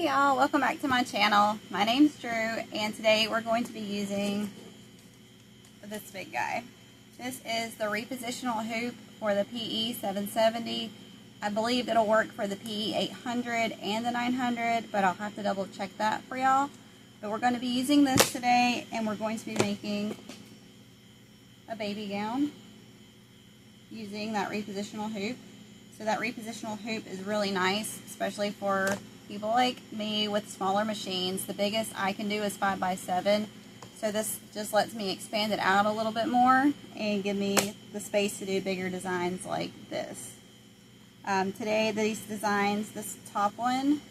Hey y'all, welcome back to my channel. My name's Drew and today we're going to be using this big guy. This is the Repositional hoop for the PE770. I believe it'll work for the PE800 and the 900, but I'll have to double check that for y'all. But we're going to be using this today and we're going to be making a baby gown using that Repositional hoop. So that Repositional hoop is really nice, especially for people like me with smaller machines. The biggest I can do is 5x7, so this just lets me expand it out a little bit more and give me the space to do bigger designs like this. Today these designs, this top one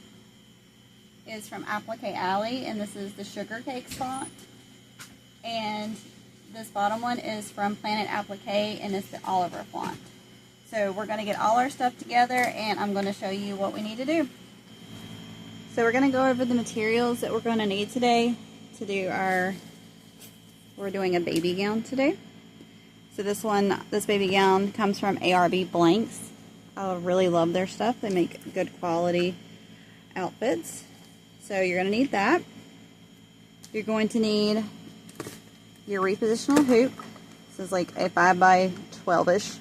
is from Applique and this is the Sugar Cake font, and this bottom one is from Planet Applique and it's the Oliver font. So we're going to get all our stuff together and I'm going to show you what we need to do. So we're going to go over the materials that we're going to need today to do we're doing a baby gown today. So this baby gown comes from ARB Blanks. I really love their stuff. They make good quality outfits. So you're going to need that. You're going to need your Repositional hoop. This is like a 5x12ish.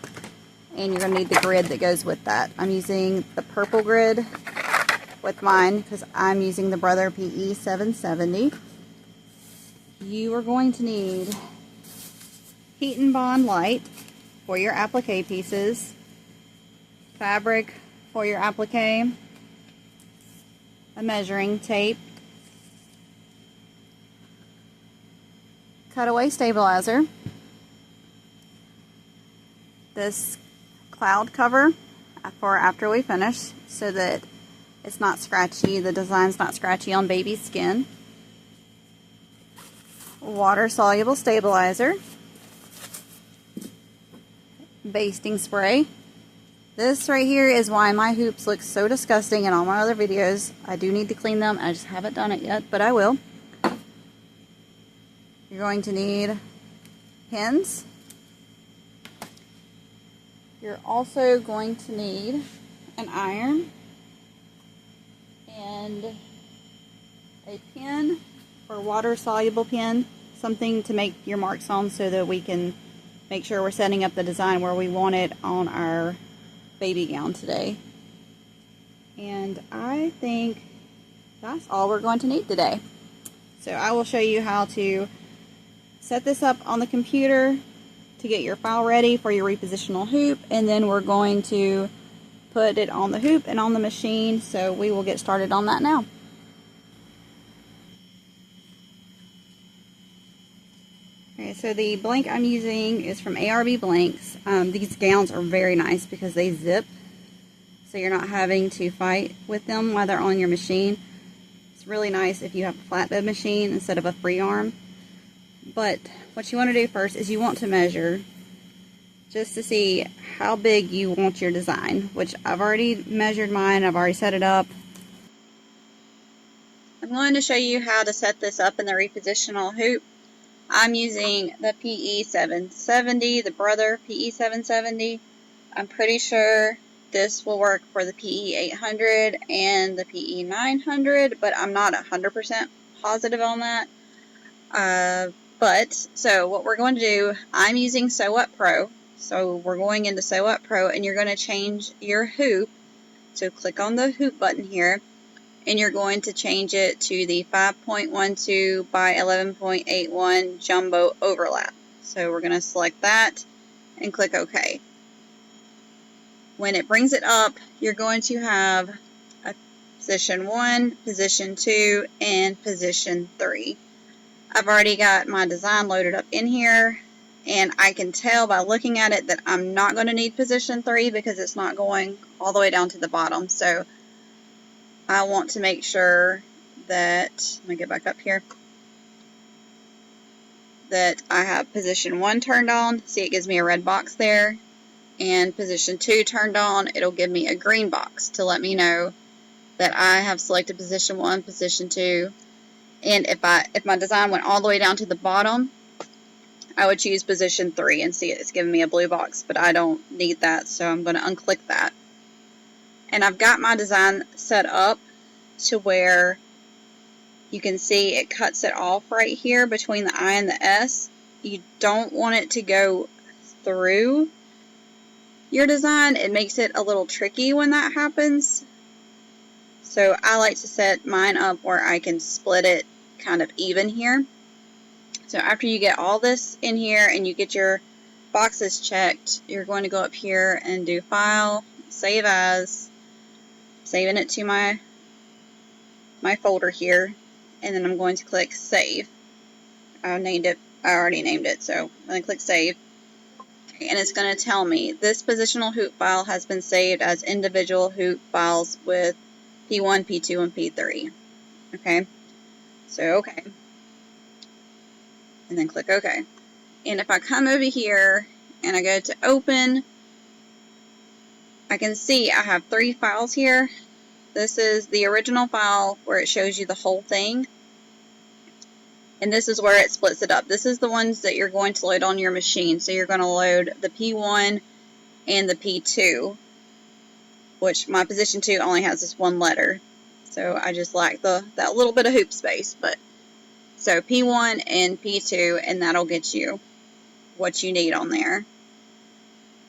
And you're going to need the grid that goes with that. I'm using the purple grid with mine because I'm using the Brother PE770. You are going to need Heat and Bond Lite for your applique pieces, fabric for your applique, a measuring tape, cutaway stabilizer, this cloud cover for after we finish so that it's not scratchy, the design's not scratchy on baby's skin, water soluble stabilizer, basting spray. This right here is why my hoops look so disgusting in all my other videos. I do need to clean them, I just haven't done it yet, but I will. You're going to need pins. You're also going to need an iron and a pen or water soluble pen, something to make your marks on so that we can make sure we're setting up the design where we want it on our baby gown today. And I think that's all we're going to need today. So I will show you how to set this up on the computer to get your file ready for your Repositional hoop, and then we're going to put it on the hoop and on the machine, so we will get started on that now. Okay, so the blank I'm using is from ARB Blanks. These gowns are very nice because they zip, so you're not having to fight with them while they're on your machine. It's really nice if you have a flatbed machine instead of a free arm. But what you want to do first is you want to measure just to see how big you want your design, which I've already measured mine, I've already set it up. I'm going to show you how to set this up in the Repositional hoop. I'm using the PE770, the Brother PE770. I'm pretty sure this will work for the PE800 and the PE900, but I'm not 100% positive on that. So what we're going to do, I'm using Sew Up Pro. So we're going into Sew Up Pro and you're going to change your hoop. So click on the hoop button here and you're going to change it to the 5.12 by 11.81 jumbo overlap. So we're going to select that and click OK. When it brings it up, you're going to have a position 1, position 2, and position 3. I've already got my design loaded up in here, and I can tell by looking at it that I'm not going to need position 3 because it's not going all the way down to the bottom. So I want to make sure that, let me get back up here, that I have position 1 turned on. See, it gives me a red box there, and position 2 turned on, it'll give me a green box to let me know that I have selected position 1, position 2, and if my design went all the way down to the bottom, I would choose position 3 and see it's giving me a blue box, but I don't need that, so I'm going to unclick that. And I've got my design set up to where you can see it cuts it off right here between the I and the S. You don't want it to go through your design. It makes it a little tricky when that happens. So I like to set mine up where I can split it kind of even here. So after you get all this in here and you get your boxes checked, you're going to go up here and do File, Save As, saving it to my folder here, and then I'm going to click Save. I already named it, so I'm going to click Save. And it's going to tell me this positional hoop file has been saved as individual hoop files with P1, P2, and P3. Okay, so okay. And then click OK. And if I come over here and I go to Open, I can see I have 3 files here. This is the original file where it shows you the whole thing. And this is where it splits it up. This is the ones that you're going to load on your machine. So you're going to load the P1 and the P2, which my position 2 only has this one letter. So I just lack that little bit of hoop space. But so P1 and P2, and that'll get you what you need on there.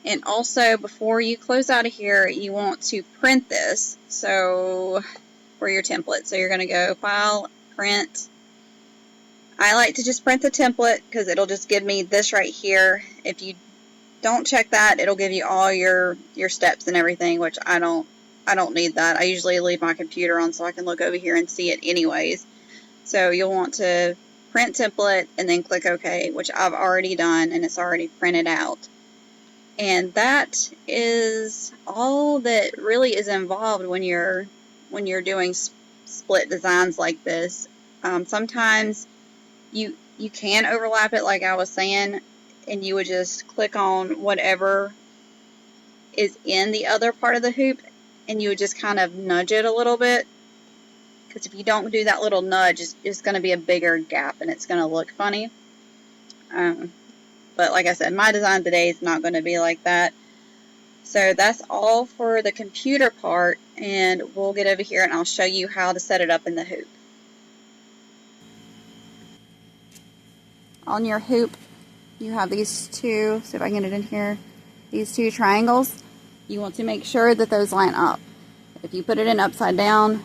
And also, before you close out of here, you want to print this for your template. So you're going to go File, Print. I like to just print the template because it'll just give me this right here. If you don't check that, it'll give you all your steps and everything, which I don't need that. I usually leave my computer on so I can look over here and see it anyways. So you'll want to print template and then click OK, which I've already done, and it's already printed out. And that is all that really is involved when you're doing split designs like this. Sometimes you can overlap it, like I was saying, and you would just click on whatever is in the other part of the hoop, and you would just kind of nudge it a little bit, because if you don't do that little nudge, it's going to be a bigger gap and it's going to look funny. But like I said, my design today is not going to be like that. So that's all for the computer part, and we'll get over here and I'll show you how to set it up in the hoop. On your hoop, you have these two, see if I can get it in here, these 2 triangles. You want to make sure that those line up. If you put it in upside down,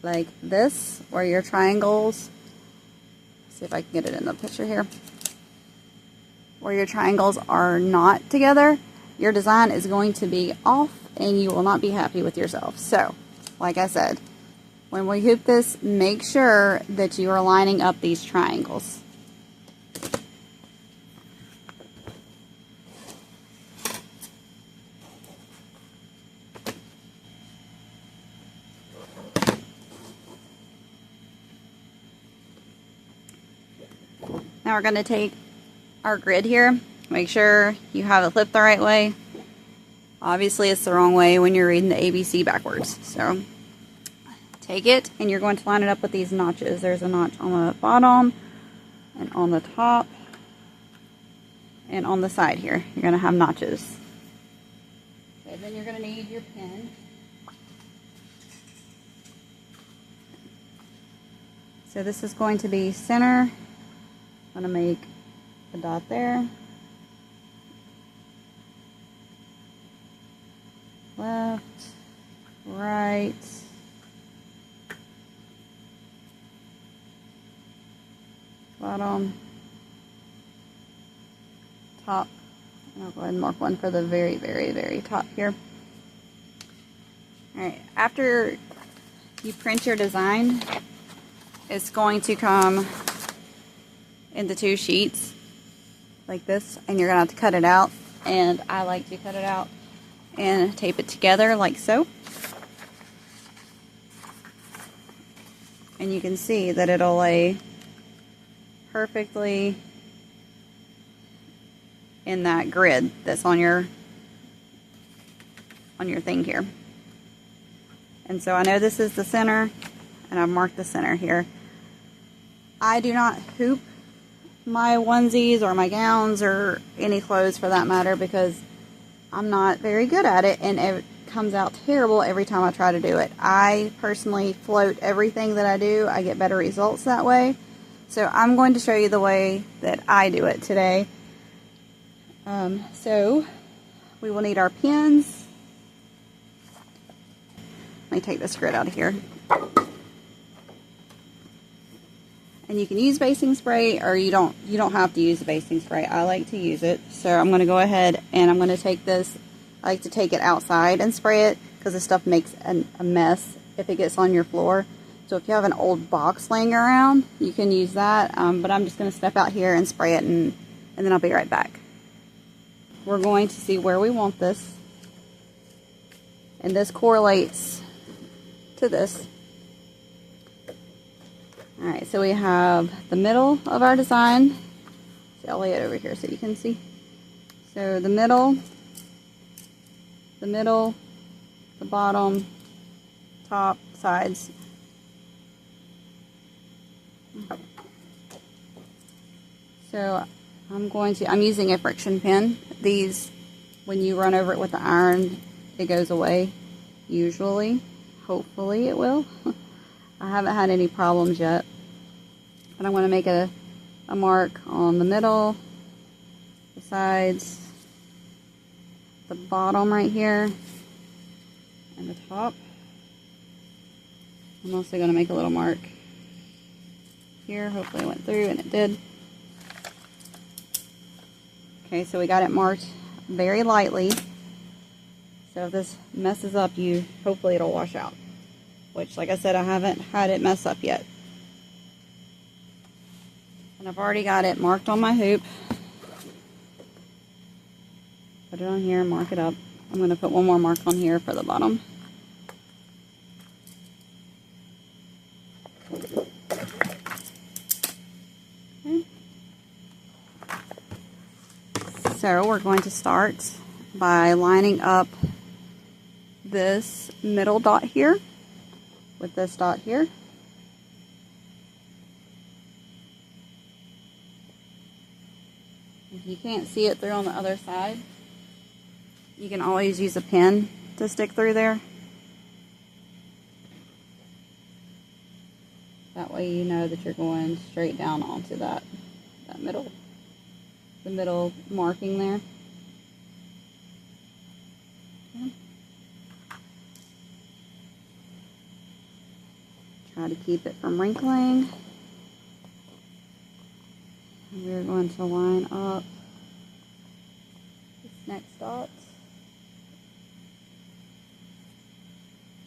like this, where your triangles, see if I can get it in the picture here, where your triangles are not together, your design is going to be off and you will not be happy with yourself. So, like I said, when we hoop this, make sure that you are lining up these triangles. Now we're going to take our grid here, make sure you have it flipped the right way. Obviously it's the wrong way when you're reading the ABC backwards. So take it and you're going to line it up with these notches. There's a notch on the bottom and on the top and on the side here. You're going to have notches. Okay, then you're going to need your pen. So this is going to be center. I'm going to make a dot there. Left, right, bottom, top. And I'll go ahead and mark one for the very, very, very top here. Alright, after you print your design, it's going to come into 2 sheets like this, and you're going to have to cut it out, and I like to cut it out and tape it together like so. And you can see that it'll lay perfectly in that grid that's on your thing here. And so I know this is the center, and I've marked the center here. I do not hoop my onesies or my gowns or any clothes for that matter, because I'm not very good at it, and comes out terrible every time I try to do it. I personally float everything that I do. I get better results that way. So I'm going to show you the way that I do it today. So we will need our pins. Let me take this grid out of here. And you can use basting spray, or you don't have to use the basting spray. I like to use it. So I'm going to go ahead and I'm going to take this. I like to take it outside and spray it because this stuff makes a mess if it gets on your floor. So if you have an old box laying around, you can use that. But I'm just going to step out here and spray it, and then I'll be right back. We're going to see where we want this. And this correlates to this. Alright, so we have the middle of our design. So I'll lay it over here so you can see. So the middle, the bottom, top, sides. So I'm using a friction pin. These, when you run over it with the iron, it goes away. Usually. Hopefully it will. I haven't had any problems yet. But I'm going to make a mark on the middle, the sides, the bottom right here, and the top. I'm also going to make a little mark here. Hopefully it went through, and it did. Okay, so we got it marked very lightly. So if this messes up, hopefully it'll wash out. Which, like I said, I haven't had it mess up yet. And I've already got it marked on my hoop. Put it on here, mark it up. I'm going to put one more mark on here for the bottom. Okay. So we're going to start by lining up this middle dot here with this dot here. If you can't see it through on the other side, you can always use a pin to stick through there. That way you know that you're going straight down onto the middle marking there. Okay. Try to keep it from wrinkling. And we're going to line up this next dot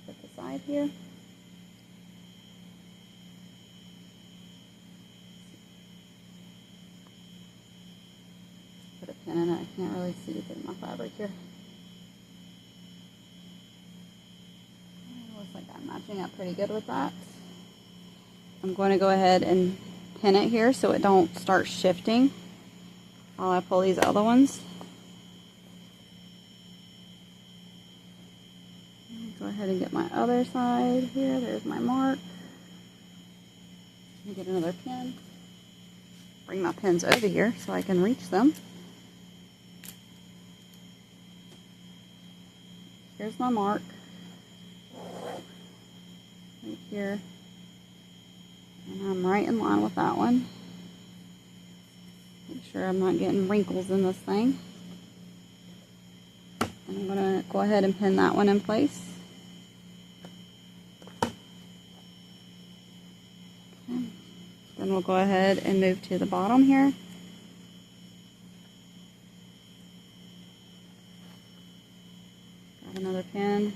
at the side here. Put a pin in it. I can't really see through my fabric here. It looks like I'm matching up pretty good with that. I'm going to go ahead and pin it here so it don't start shifting while I pull these other ones. Go ahead and get my other side here. There's my mark. Let me get another pin. Bring my pins over here so I can reach them. Here's my mark. Right here. And I'm right in line with that one. Make sure I'm not getting wrinkles in this thing. And I'm going to go ahead and pin that one in place. Okay. Then we'll go ahead and move to the bottom here. Got another pin.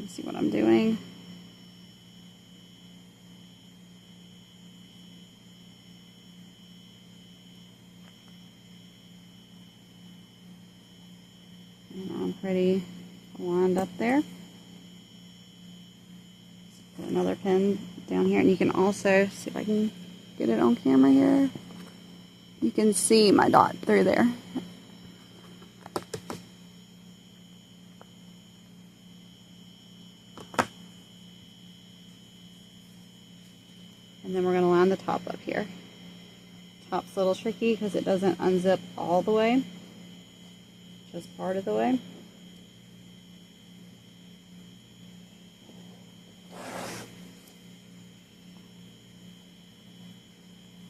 See what I'm doing. And I'm pretty lined up there. Put another pin down here, and you can also see if I can get it on camera here. You can see my dot through there. And then we're going to line the top up here. Top's a little tricky because it doesn't unzip all the way. just part of the way.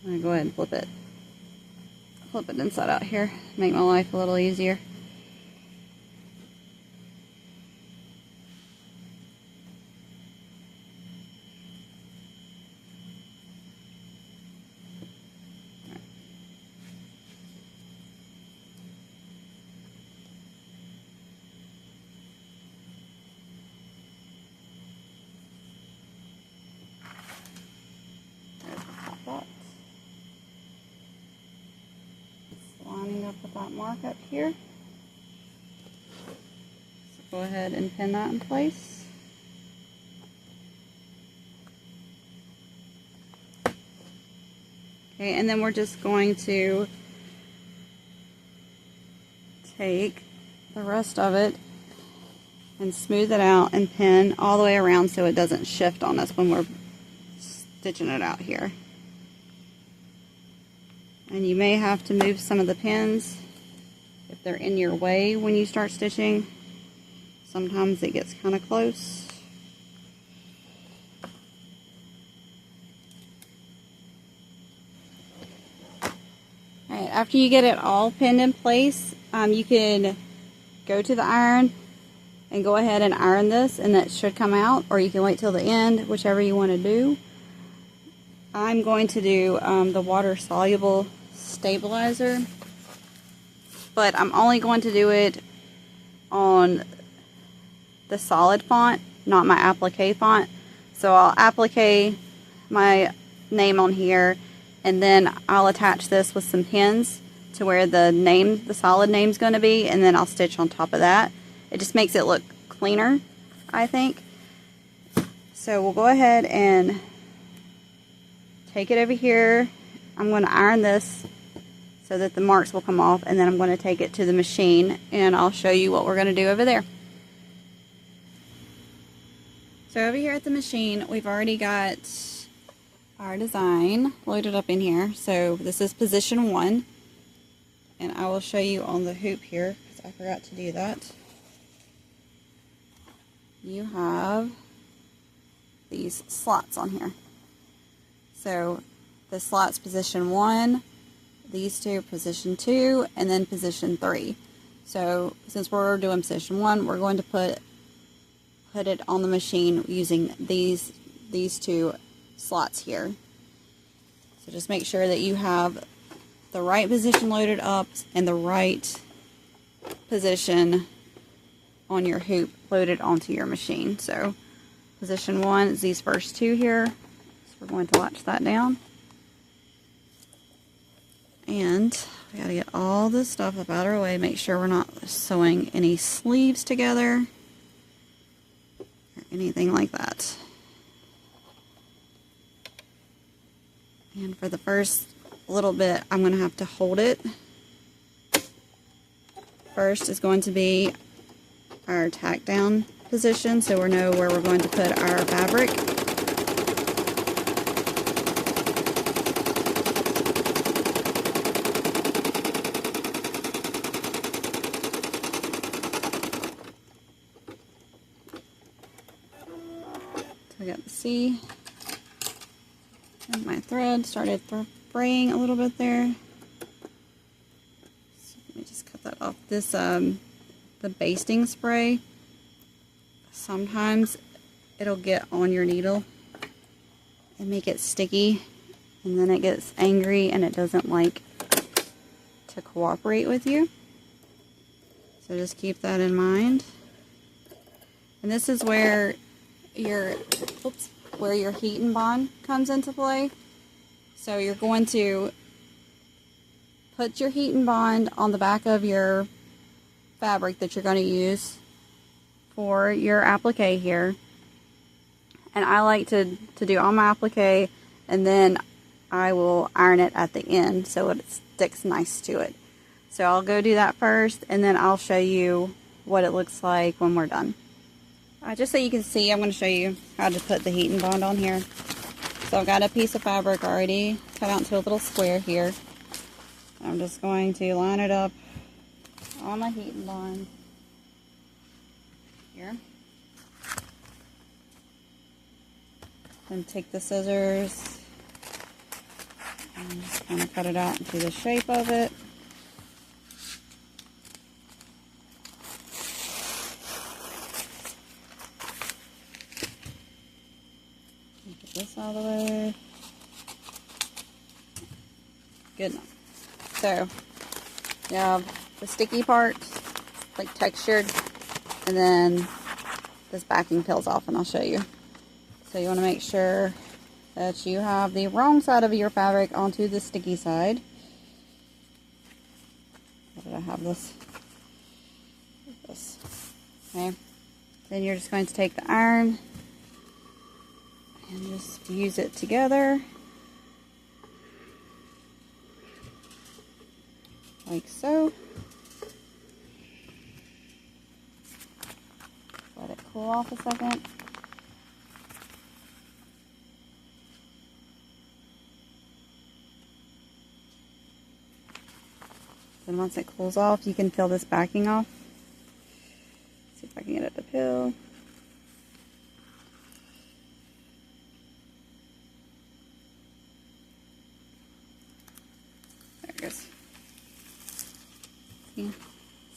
I'm going to go ahead and flip it inside out here, make my life a little easier. Lining up with that mark up here. So go ahead and pin that in place. Okay, and then we're just going to take the rest of it and smooth it out and pin all the way around so it doesn't shift on us when we're stitching it out here. And you may have to move some of the pins if they're in your way when you start stitching. Sometimes it gets kind of close. Alright, after you get it all pinned in place, you can go to the iron and go ahead and iron this, and that should come out, or you can wait till the end, whichever you want to do. I'm going to do the water soluble stabilizer, but I'm only going to do it on the solid font, not my applique font. So I'll applique my name on here, and then I'll attach this with some pins to where the solid name's going to be, and then I'll stitch on top of that. It just makes it look cleaner, I think. So we'll go ahead and take it over here. I'm going to iron this so that the marks will come off, and then I'm going to take it to the machine and I'll show you what we're going to do over there. So over here at the machine, we've already got our design loaded up in here. So this is position 1, and I will show you on the hoop here because I forgot to do that. You have these slots on here. So the slots position 1, these two position 2, and then position 3. So since we're doing position 1, we're going to put it on the machine using these two slots here. So just make sure that you have the right position loaded up and the right position on your hoop loaded onto your machine. So position 1 is these first two here. So we're going to latch that down. And we got to get all this stuff up out of our way, make sure we're not sewing any sleeves together or anything like that. And for the first little bit, I'm going to have to hold it. First is going to be our tack down position, so we know where we're going to put our fabric. So I got the C, and my thread started fraying a little bit there. So let me just cut that off. This the basting spray, sometimes it'll get on your needle and make it sticky, and then it gets angry and it doesn't like to cooperate with you. So just keep that in mind. And this is where your heat and bond comes into play. So you're going to put your heat and bond on the back of your fabric that you're going to use for your applique here. And I like to do all my applique, and then I will iron it at the end so it sticks nice to it. So I'll go do that first, and then I'll show you what it looks like when we're done. Just so you can see, I'm going to show you how to put the heat and bond on here. So I've got a piece of fabric already cut out into a little square here. I'm just going to line it up on my heat and bond here. Then take the scissors and just kind of cut it out into the shape of it. Get this out of the way. Good enough. So you have the sticky part, like textured, and then this backing peels off, and I'll show you. So you want to make sure that you have the wrong side of your fabric onto the sticky side. Where did I have this? This. Okay. Then you're just going to take the iron and just fuse it together. Like so. Let it cool off a second. Then once it cools off, you can peel this backing off. See if I can get it to peel. There it goes.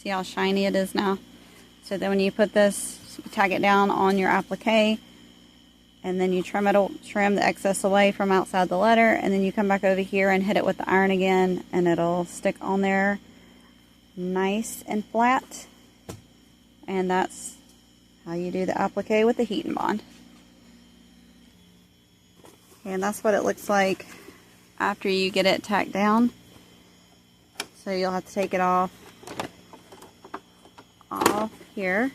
See how shiny it is now? So then when you put this, you tag it down on your applique, and then you trim the excess away from outside the letter, and then you come back over here and hit it with the iron again, and it'll stick on there nice and flat. And that's how you do the applique with the heat and bond. And that's what it looks like after you get it tacked down. So you'll have to take it off here,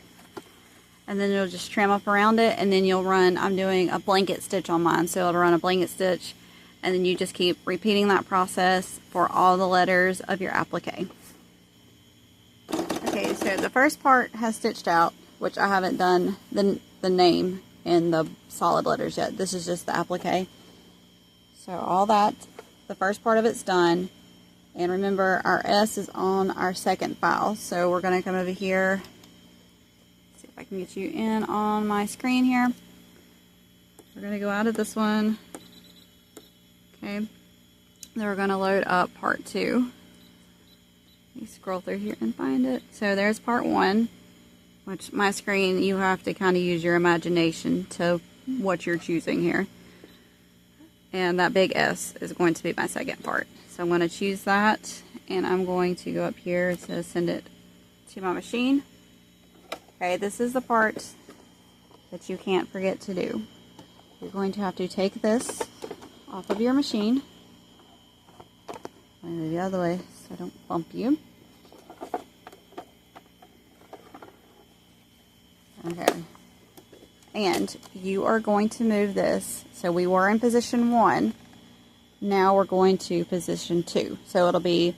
and then you'll just trim up around it, and then you'll run, I'm doing a blanket stitch on mine, so it'll run a blanket stitch, and then you just keep repeating that process for all the letters of your applique. Okay, so the first part has stitched out, which I haven't done the name and the solid letters yet. This is just the applique. So all that, the first part of it's done. And remember, our S is on our second file. So we're going to come over here. See if I can get you in on my screen here. We're going to go out of this one. Okay. Then we're going to load up part 2. Let me scroll through here and find it. So there's part 1, which my screen, you have to kind of use your imagination to what you're choosing here. And that big S is going to be my second part. So I'm going to choose that, and I'm going to go up here to send it to my machine. Okay, this is the part that you can't forget to do. You're going to have to take this off of your machine. I'll move the other way so I don't bump you. Okay. And you are going to move this. So we were in position 1. Now we're going to position 2. So it'll be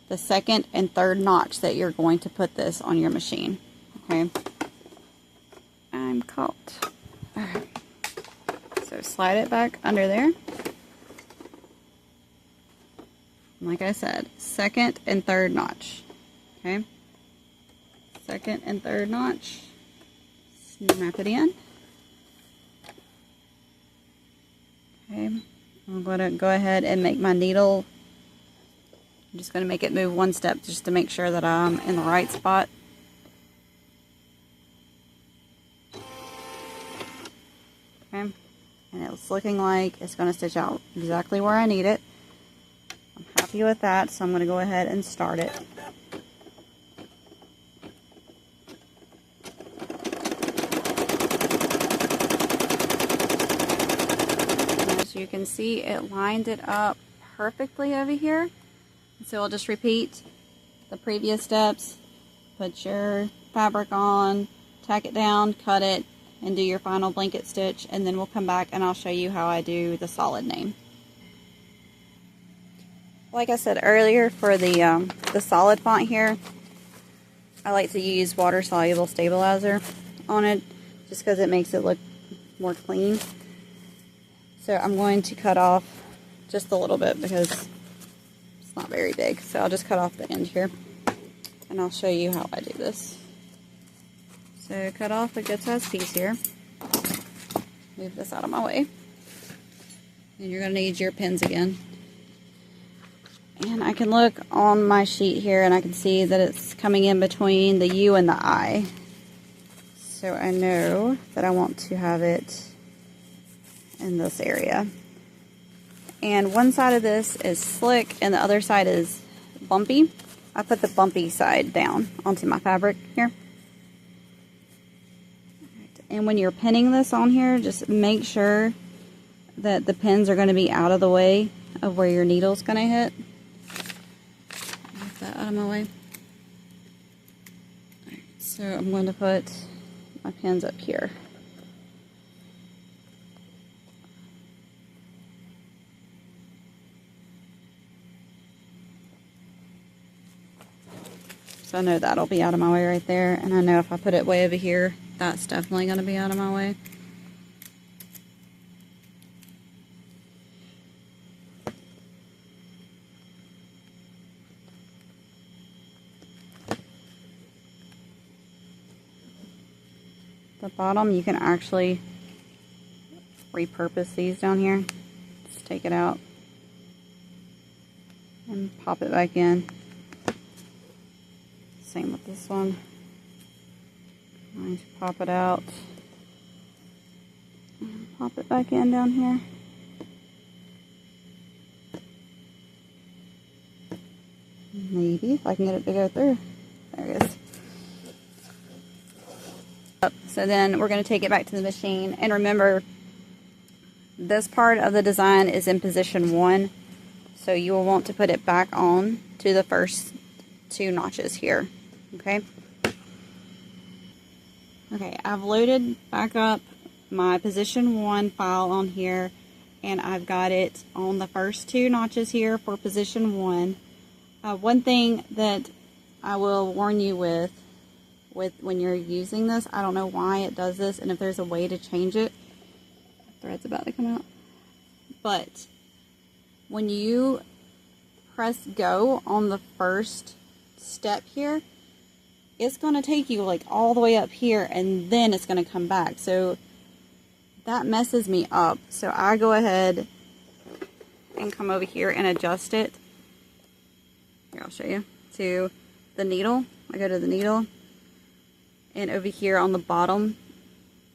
the second and third notch that you're going to put this on your machine. Okay. I'm caught. Alright. So slide it back under there. Like I said, second and third notch. Okay. Second and third notch. Snap it in. Okay. I'm going to go ahead and make my needle. I'm just going to make it move one step just to make sure that I'm in the right spot. Okay. And it's looking like it's going to stitch out exactly where I need it. I'm happy with that, so I'm going to go ahead and start it. You can see it lined it up perfectly over here. So I'll just repeat the previous steps. Put your fabric on, tack it down, cut it, and do your final blanket stitch, and then we'll come back and I'll show you how I do the solid name. Like I said earlier, for the solid font here, I like to use water soluble stabilizer on it just because it makes it look more clean. So I'm going to cut off just a little bit because it's not very big. So I'll just cut off the end here. and I'll show you how I do this. So cut off a good sized piece here. Move this out of my way. And you're going to need your pins again. And I can look on my sheet here and I can see that it's coming in between the U and the I. So I know that I want to have it in this area. And one side of this is slick and the other side is bumpy. I put the bumpy side down onto my fabric here. And when you're pinning this on here, just make sure that the pins are going to be out of the way of where your needle's going to hit. Move that out of my way. Alright, so I'm going to put my pins up here. So I know that'll be out of my way right there, and I know if I put it way over here, that's definitely going to be out of my way. The bottom, you can actually repurpose these down here. Just take it out and pop it back in. Same with this one. I'm going to pop it out and pop it back in down here. Maybe if I can get it to go through. There it is. So then we're going to take it back to the machine, and remember, this part of the design is in position 1, so you will want to put it back on to the first 2 notches here. Okay, I've loaded back up my position 1 file on here, and I've got it on the first 2 notches here for position 1. One thing that I will warn you with when you're using this, I don't know why it does this, and if there's a way to change it. Thread's about to come out. But when you press go on the first step here, it's going to take you like all the way up here, and then it's going to come back. So that messes me up. So I go ahead and come over here and adjust it. Here, I'll show you. To the needle. I go to the needle. And over here on the bottom,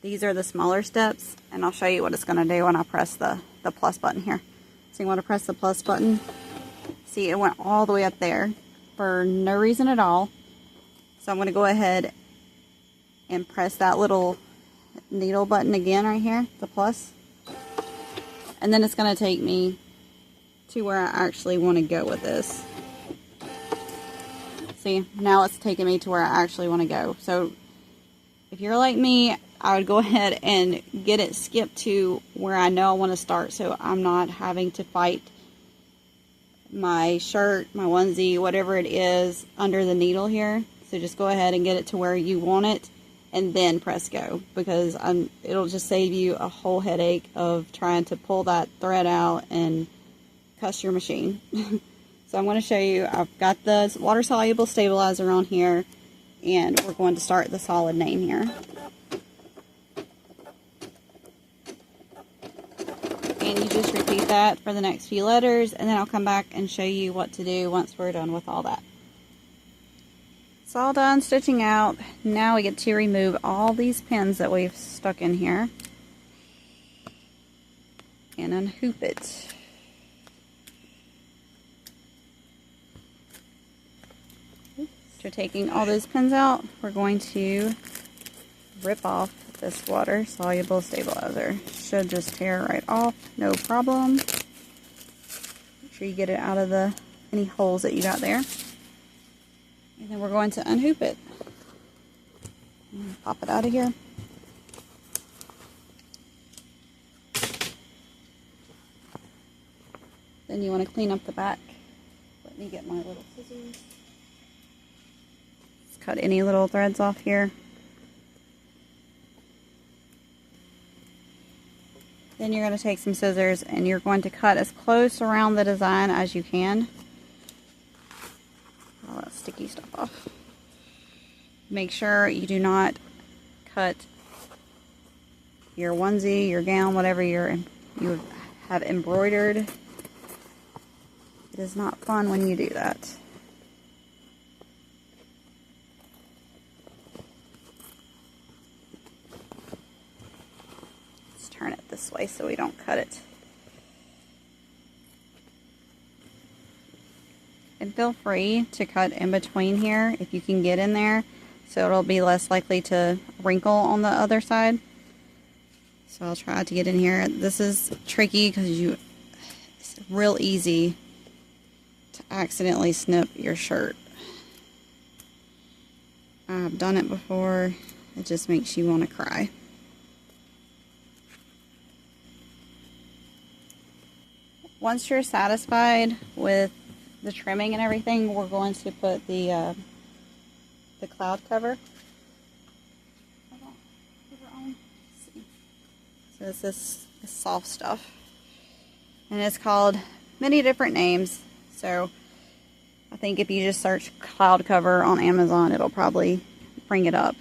these are the smaller steps, and I'll show you what it's going to do when I press the plus button here. So you want to press the plus button. See, it went all the way up there for no reason at all. So I'm going to go ahead and press that little needle button again right here, the plus. And then it's going to take me to where I actually want to go with this. See, now it's taking me to where I actually want to go. So if you're like me, I would go ahead and get it skipped to where I know I want to start, so I'm not having to fight my shirt, my onesie, whatever it is, under the needle here. So just go ahead and get it to where you want it, and then press go, because it'll just save you a whole headache of trying to pull that thread out and cuss your machine. So I'm going to show you, I've got the water soluble stabilizer on here, and we're going to start the solid name here. And you just repeat that for the next few letters, and then I'll come back and show you what to do once we're done with all that. It's all done stitching out. Now we get to remove all these pins that we've stuck in here and unhoop it. After taking all those pins out, we're going to rip off this water soluble stabilizer. Should just tear right off, no problem. Make sure you get it out of any holes that you got there. And then we're going to unhoop it. Pop it out of here. Then you want to clean up the back. Let me get my little scissors. Just cut any little threads off here. Then you're going to take some scissors and you're going to cut as close around the design as you can. All that sticky stuff off. Make sure you do not cut your onesie, your gown, whatever you have embroidered. It is not fun when you do that. Let's turn it this way so we don't cut it. And feel free to cut in between here if you can get in there, so it'll be less likely to wrinkle on the other side. So I'll try to get in here. This is tricky because it's real easy to accidentally snip your shirt. I've done it before. It just makes you want to cry. Once you're satisfied with the trimming and everything, we're going to put the cloud cover. So it's this soft stuff, and it's called many different names. So I think if you just search cloud cover on Amazon, it'll probably bring it up.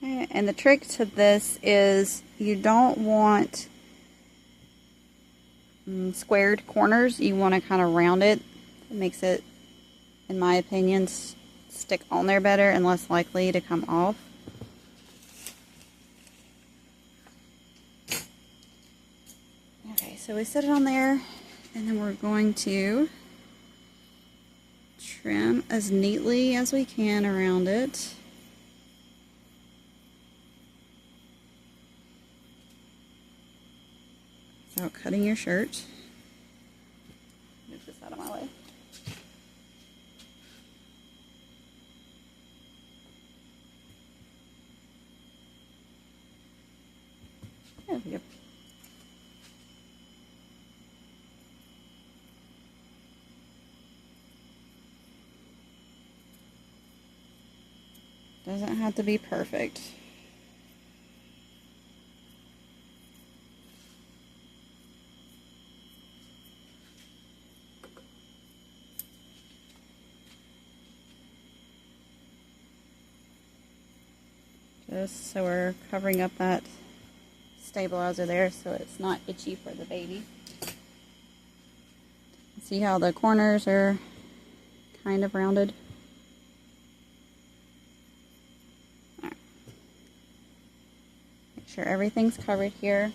Okay, and the trick to this is you don't want squared corners. You want to kind of round it. It makes it, in my opinion, stick on there better and less likely to come off. Okay, so we set it on there, and then we're going to trim as neatly as we can around it. Without cutting your shirt. Move this out of my way. There we go. Doesn't have to be perfect. Just so we're covering up that stabilizer there so it's not itchy for the baby. See how the corners are kind of rounded? Right. Make sure everything's covered here.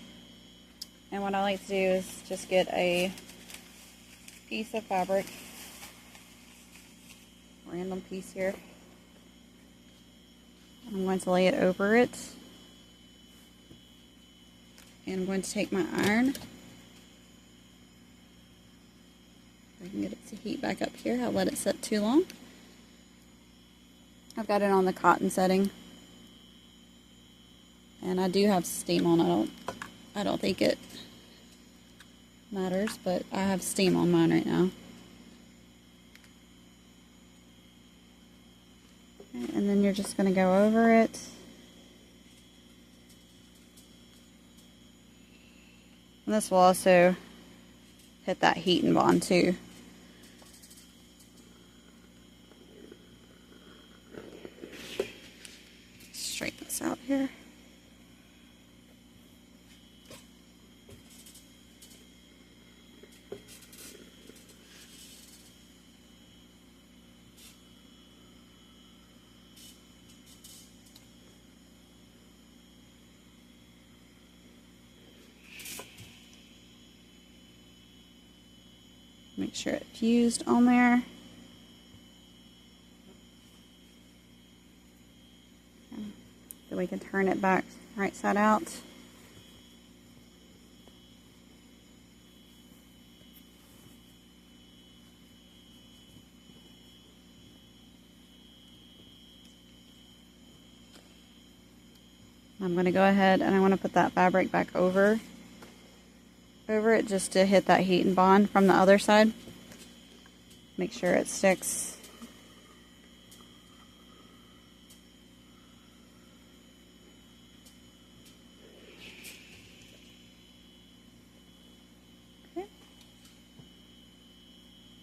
And what I like to do is just get a piece of fabric, random piece here. I'm going to lay it over it. And I'm going to take my iron. I can get it to heat back up here. I'll let it set too long. I've got it on the cotton setting. And I do have steam on. I don't think it matters, but I have steam on mine right now. Okay, and then you're just going to go over it. And this will also hit that heat and bond too. Straighten this out here. Make sure it fused on there. Okay. So we can turn it back right side out. I'm going to go ahead and I want to put that fabric back over it just to hit that heat and bond from the other side. Make sure it sticks. Okay.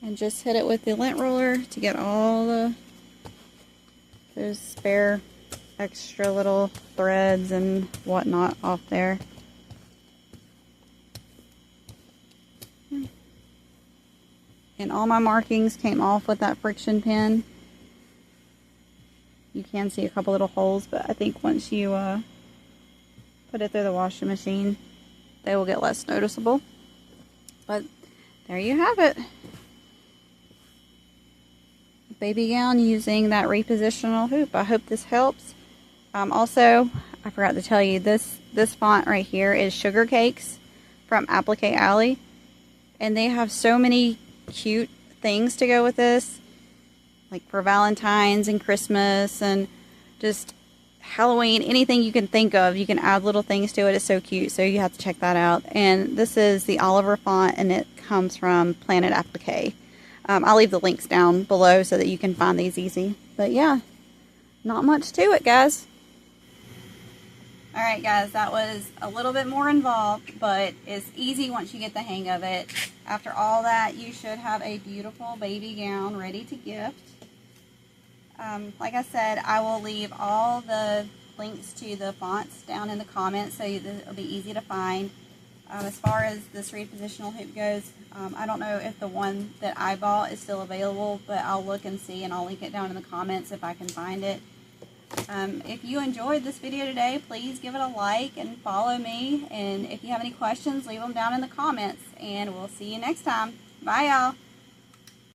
And just hit it with the lint roller to get all the those spare extra little threads and whatnot off there. And all my markings came off with that friction pin. You can see a couple little holes, but I think once you put it through the washing machine, they will get less noticeable. But there you have it. Baby gown using that repositional hoop. I hope this helps. Also, I forgot to tell you, this font right here is Sugar Cakes from Applique Alley. And they have so many cute things to go with this. Like for Valentine's and Christmas and just Halloween, anything you can think of. You can add little things to it. It's so cute. So you have to check that out. And this is the Oliver font, and it comes from Planet Applique. I'll leave the links down below so that you can find these easy. But yeah, not much to it, guys. Alright guys, that was a little bit more involved, but it's easy once you get the hang of it. After all that, you should have a beautiful baby gown ready to gift. Like I said, I will leave all the links to the fonts down in the comments so it'll be easy to find. As far as this repositional hoop goes, I don't know if the one that I bought is still available, but I'll look and see, and I'll link it down in the comments if I can find it. If you enjoyed this video today, please give it a like and follow me. And if you have any questions, leave them down in the comments. And we'll see you next time. Bye, y'all.